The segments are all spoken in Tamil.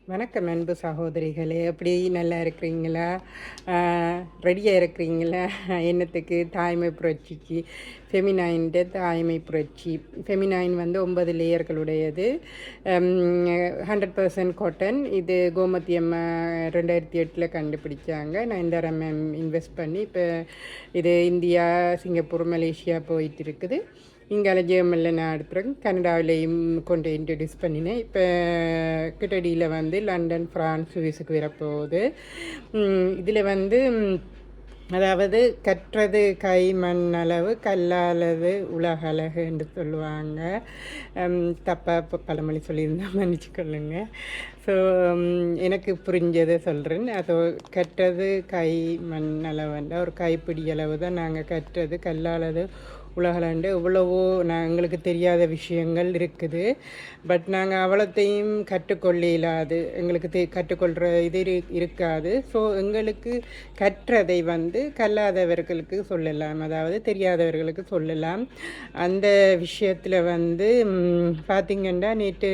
வணக்கம் அன்பு சகோதரிகளே, எப்படி நல்லா இருக்கிறீங்களா? ரெடியாக இருக்கிறீங்களா? என்னத்துக்கு தாய்மை புரட்சிக்கு ஃபெமினைன்ட்டு தாய்மை புரட்சி. ஃபெமினைன் வந்து 9 லேயர்களுடையது. 100% காட்டன். இது கோமதி அம்மா 2008 கண்டுபிடிச்சாங்க. நான் இந்த இன்வெஸ்ட் பண்ணி இப்போ இது இந்தியா, சிங்கப்பூர், மலேசியா போயிட்டு இருக்குது. இங்கே ஜெர்மனில் நான் அடுத்துறேன், கனடாவிலையும் கொண்டு இன்ட்ரடியூஸ் பண்ணினேன். இப்போ கிட்டடியில் வந்து லண்டன், ஃப்ரான்ஸ், சுவிஸுக்கு வரப்போகுது. இதில் வந்து அதாவது கற்றது கை மண் அளவு கல்லாளது உலகளவு என்று சொல்லுவாங்க. தப்பாக பழமொழி சொல்லியிருந்தால் மன்னிச்சுக்கொள்ளுங்க. ஸோ எனக்கு புரிஞ்சதை சொல்கிறேன். அதோ கற்றது கை மண் அளவுன்ற ஒரு கைப்பிடி அளவு தான் நாங்கள் கற்றது. கல்லாளது உலகலாண்டு எவ்வளவோ எங்களுக்கு தெரியாத விஷயங்கள் இருக்குது. பட் நாங்கள் அவ்வளோத்தையும் கற்றுக்கொள்ள இயலாது, எங்களுக்கு கற்றுக்கொள்கிற இது இருக்காது. ஸோ எங்களுக்கு கற்றதை வந்து கல்லாதவர்களுக்கு சொல்லலாம், அதாவது தெரியாதவர்களுக்கு சொல்லலாம். அந்த விஷயத்தில் வந்து பார்த்திங்கன்னா நேற்று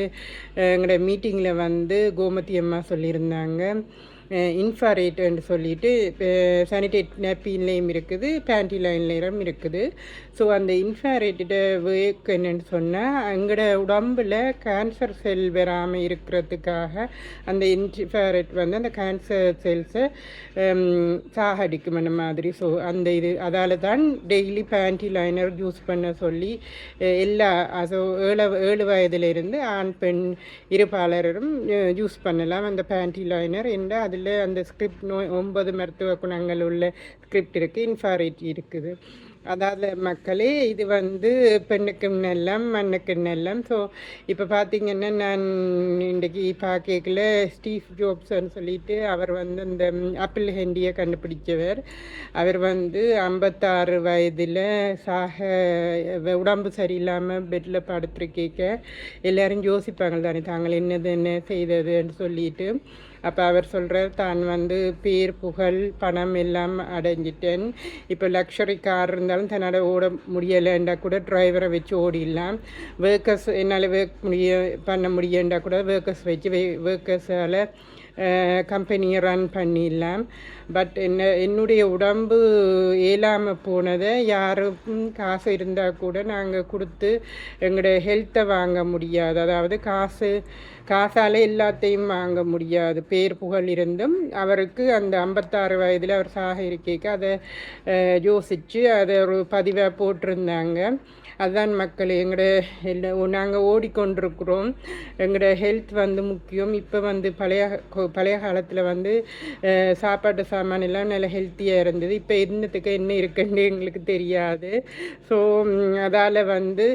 எங்களோட மீட்டிங்கில் வந்து கோமதி அம்மா சொல்லியிருந்தாங்க, இன்ஃப்ராரெட்ன்னு சொல்லிட்டு சானிடேட் நேப்பின்லேயும் இருக்குது, பேண்டி லைன்லேயும் இருக்குது. ஸோ அந்த இன்ஃப்ராரெட்டோட ஒர்க் என்னென்னு சொன்னால், எங்களோட உடம்பில் கேன்சர் செல் வராமல் இருக்கிறதுக்காக அந்த இன்ஃப்ராரெட் வந்து அந்த கேன்சர் செல்ஸை சாகடிக்கும் அந்த மாதிரி. ஸோ அந்த இது அதால் தான் டெய்லி பேண்டி லைனர் யூஸ் பண்ண சொல்லி எல்லா அதோ 7 வயதிலிருந்து ஆண் பெண் இருபாலரும் யூஸ் பண்ணலாம் அந்த பேண்டி லைனர். என்ற அதில் அந்த ஸ்கிரிப்ட் 9 மருத்துவ குணங்கள் உள்ள ஸ்கிரிப்ட் இருக்குது, இன்ஃப்ராரெட் இருக்குது. அதாவது மக்களே, இது வந்து பெண்ணுக்கும் நல்லம் மண்ணுக்கும் நல்லம். ஸோ இப்போ பார்த்திங்கன்னா நான் இன்றைக்கி பார்க்கல ஸ்டீவ் ஜாப்ஸ்ன்னு சொல்லிட்டு அவர் வந்து அந்த ஆப்பிள் ஹெண்டியை கண்டுபிடிச்சவர். அவர் வந்து 56 வயதில் உடம்பு சரியில்லாமல் பெட்டில் படுத்துருக்க எல்லோரும் யோசிப்பாங்க தானே, தாங்கள் என்ன செய்ததுன்னு சொல்லிட்டு. அப்போ அவர் சொல்கிறார், தான் வந்து பேர் புகழ் பணம் எல்லாம் அடைஞ்சிட்டேன், இப்போ லக்ஸரி கார் இருந்தாலும் தன்னால் ஓட முடியலைண்டா கூட டிரைவரை வச்சு ஓடிடலாம், ஒர்க்கர்ஸ் என்னால் பண்ண முடியண்டா கூட ஒர்க்கர்ஸ் வச்சு ஒர்க்கர்ஸால் கம்பெனியை ரன் பண்ணிடலாம். பட் என்னுடைய உடம்பு இயலாமல் போனதை யாருக்கும் காசு இருந்தால் கூட நாங்கள் கொடுத்து எங்களோட ஹெல்த்தை வாங்க முடியாது. அதாவது காசால் எல்லாத்தையும் வாங்க முடியாது. பேர் புகழ் இருந்தும் அவருக்கு அந்த 56 வயதில் அவர் சாக இருக்க அதை யோசித்து அதை ஒரு பதிவாக போட்டிருந்தாங்க. அதுதான் மக்கள், நாங்கள் ஓடிக்கொண்டிருக்கிறோம், எங்களோட ஹெல்த் வந்து முக்கியம். இப்போ வந்து பழைய காலத்தில் வந்து சாப்பாட்டு சாமான் எல்லாம் நல்ல ஹெல்த்தியாக இருந்தது. இப்போ இன்னத்துக்கு என்ன இருக்குன்னு எங்களுக்கு தெரியாது. ஸோ அதால் வந்து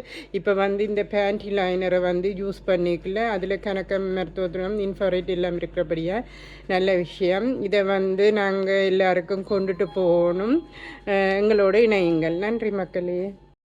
இப்போ வந்து இந்த பேண்டி லைனரை வந்து யூஸ் பண்ணிக்கல, அதில் கணக்க மருத்துவத்துவம் இன்ஃப்ராரெட் எல்லாம் இருக்கிறபடியாக நல்ல விஷயம். இதை வந்து நாங்கள் எல்லாருக்கும் கொண்டுட்டு போகணும். எங்களோட இணையுங்கள். நன்றி மக்களே.